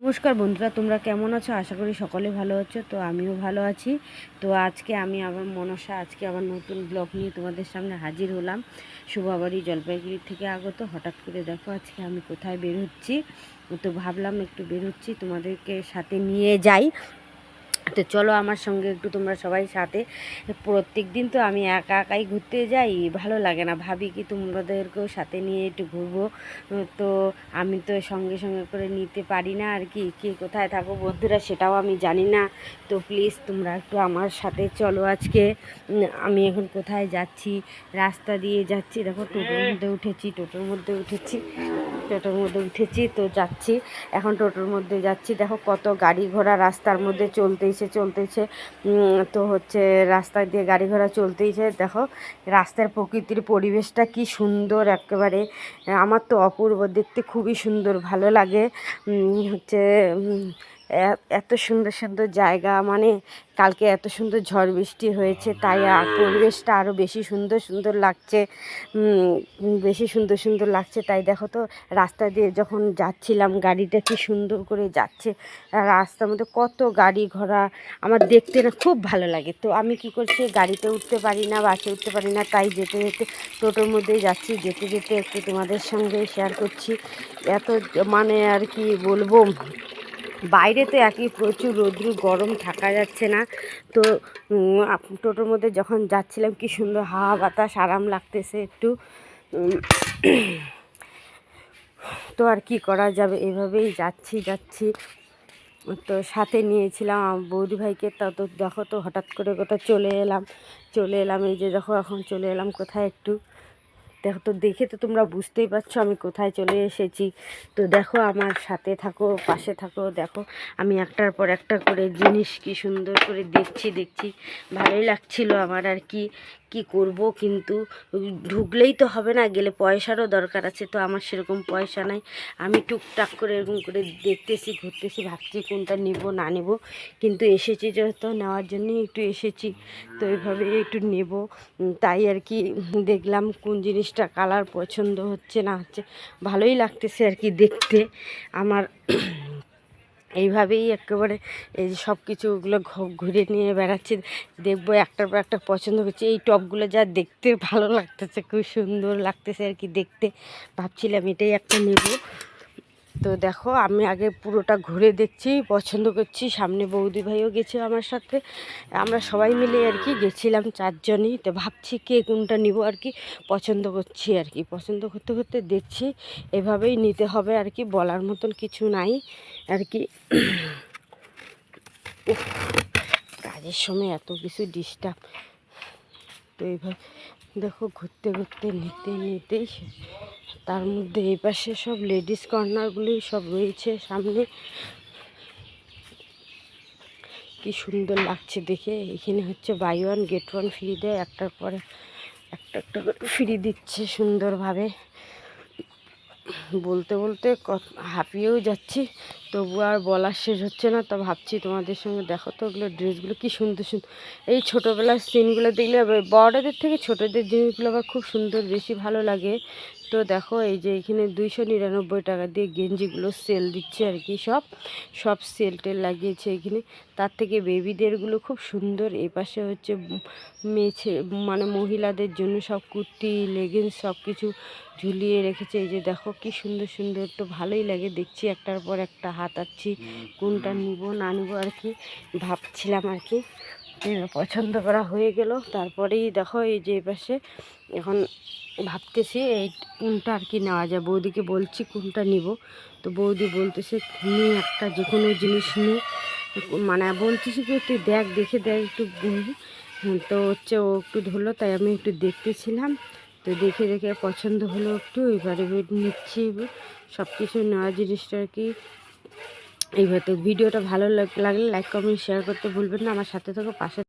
নমস্কার বন্ধুরা, তোমরা কেমন আছো? আশা করি সকলে ভালো আছো। তো আমিও ভালো আছি। তো আজকে আমি আবার আজকে আবার নতুন ব্লগ নিয়ে তোমাদের সামনে হাজির হলাম। শোভাবাড়ি জলপাইগুড়ি থেকে আগত। হঠাৎ করে দেখো আজকে আমি কোথায় বের হচ্ছি, তো ভাবলাম একটু বের হচ্ছি, তোমাদেরকে সাথে নিয়ে যাই। তো চলো আমার সঙ্গে একটু তোমরা সবাই সাথে। প্রত্যেক দিন তো আমি একা একাই ঘুরতে যাই, ভালো লাগে না। ভাবি কি তোমাদেরকেও সাথে নিয়ে একটু ঘুরবো। তো আমি তো সঙ্গে সঙ্গে করে নিতে পারি না আর কি, কে কোথায় থাকো বন্ধুরা সেটাও আমি জানি না। তো প্লিজ তোমরা একটু আমার সাথে চলো আজকে। আমি এখন কোথায় যাচ্ছি, রাস্তা দিয়ে যাচ্ছি। দেখো টোটোর মধ্যে উঠেছি তো যাচ্ছি। এখন টোটোর মধ্যে যাচ্ছি। দেখো কত গাড়ি ঘোড়া রাস্তার মধ্যে চলতেইছে। তো হচ্ছে রাস্তা দিয়ে গাড়ি ঘোড়া চলতেইছে। দেখো রাস্তার প্রকৃতির পরিবেশটা কি সুন্দর একেবারে। আমার তো অপূর্ব দেখতে, খুবই সুন্দর, ভালো লাগে। হচ্ছে এত সুন্দর সুন্দর জায়গা, মানে কালকে এত সুন্দর ঝড় বৃষ্টি হয়েছে, তাই পরিবেশটা আরও বেশি সুন্দর সুন্দর লাগছে। তাই দেখো তো রাস্তা দিয়ে যখন যাচ্ছিলাম, গাড়িটা কি সুন্দর করে যাচ্ছে রাস্তার মধ্যে, কত গাড়ি ঘোড়া, আমার দেখতে না খুব ভালো লাগে। তো আমি কি করছি, গাড়িতে উঠতে পারি না, বাসে উঠতে পারি না, তাই যেতে যেতে টোটোর মধ্যেই যাচ্ছি। যেতে যেতে একটু তোমাদের সঙ্গে শেয়ার করছি। এত মানে আর কি বলবো, বাইরে তো একই প্রচুর রৌদ্র, গরম, থাকা যাচ্ছে না। তো টোটোর মধ্যে যখন যাচ্ছিলাম কি সুন্দর হাওয়া বাতাস, আরাম লাগতেছে একটু। তো আর কি করা যাবে, এভাবেই যাচ্ছি। তো সাথে নিয়েছিলাম আমার বৌদি ভাইকে। তা তো দেখো তো হঠাৎ করে কোথাও চলে এলাম এই যে দেখো এখন চলে এলাম কোথায় একটু। দেখো তো, দেখে তো তোমরা বুঝতেই পারছো আমি কোথায় চলে এসেছি। তো দেখো আমার সাথে থাকো, পাশে থাকো। দেখো আমি একটার পর একটা করে জিনিস কি সুন্দর করে দেখছি। ভালোই লাগছিল আমার আর কি। কি করব, কিন্তু ঢুকলেই তো হবে না, গেলে পয়সারও দরকার আছে। তো আমার সেরকম পয়সা নাই। আমি টুকটাক করে এরকম করে ঘুরতেছি, ভাবছি কোনটা নেব না নেব। কিন্তু এসেছি যেহেতু, নেওয়ার জন্যই একটু এসেছি। তো এইভাবে একটু নেব, তাই আর কি দেখলাম কোন জিনিসটা কালার পছন্দ হচ্ছে না হচ্ছে। ভালোই লাগতেছে আর কি দেখতে আমার। এইভাবেই একেবারে এই যে সব কিছুগুলো ঘুরে নিয়ে বেড়াচ্ছি, দেখবো একটার পর একটা পছন্দ করছি। এই টপগুলো যা দেখতে ভালো লাগতেছে, খুব সুন্দর লাগতেছে আর কি দেখতে। ভাবছিলাম এটাই একটা নেব। তো দেখো আমি আগে পুরোটা ঘুরে দেখছি, পছন্দ করছি। সামনে বৌদি ভাইও গেছে আমার সাথে, আমরা সবাই মিলে আর কি গেছিলাম, চারজনই। তো ভাবছি কে কোনটা নিব আর কি, পছন্দ করছি আর কি। পছন্দ করতে করতে দেখছি এভাবেই নিতে হবে আর কি, বলার মতন কিছু নাই আর কি। কাজের সময় এত কিছু ডিস্টার্ব। তো এইভাবে দেখো ঘুরতে নিতেই তার মধ্যে এই পাশে সব লেডিস কর্নারগুলি সব রয়েছে সামনে। কি সুন্দর লাগছে দেখে। এখানে হচ্ছে buy one get one free দেয়, একটার পরে একটা করে ফ্রি দিচ্ছে সুন্দরভাবে। বলতে বলতে হাঁপিয়েও যাচ্ছি, তবু আর বলার শেষ হচ্ছে না। তো ভাবছি তোমাদের সঙ্গে, দেখো তো ওগুলো ড্রেসগুলো কি সুন্দর সুন্দর। এই ছোটোবেলার সিনগুলো দেখলে বড়দের থেকে ছোটোদের জিনিসগুলো আবার খুব সুন্দর, বেশি ভালো লাগে। তো দেখো এই যে এখানে 299 টাকা দিয়ে গেঞ্জিগুলো সেল দিচ্ছে আর কি, সব সেল টেল লাগিয়েছে এখানে। তার থেকে বেবিদেরগুলো খুব সুন্দর। এই পাশে হচ্ছে মেয়ে মানে মহিলাদের জন্য সব কুর্তি, লেগিংস সব কিছু ঝুলিয়ে রেখেছে। এই যে দেখো কি সুন্দর সুন্দর, তো ভালোই লাগে দেখছি। একটার পর একটা হাতাচ্ছি, কোনটা নিব না নিব আর কি ভাবছিলাম আর কি। পছন্দ করা হয়ে গেল, তারপরেই দেখো এই যে পাশে এখন ভাবতেছি এই কোনটা আর কি নেওয়া যায়। বৌদিকে বলছি কোনটা নিব, তো বৌদি বলতেছে নিয়ে একটা যে কোনো জিনিস নিয়ে, মানে বলতেছি কি তুই দেখে দেখ একটু। তো হচ্ছে ও একটু ধরলো, তাই আমি একটু দেখতেছিলাম। তো দেখে পছন্দ হলো একটু, এবারে নিচ্ছি সব কিছু নেওয়া জিনিসটা আর কি। এইবার তো ভিডিওটা ভালো লাগলে লাইক কমেন্ট শেয়ার করতে ভুলবেন না। আমার সাথে থাকো, পাশে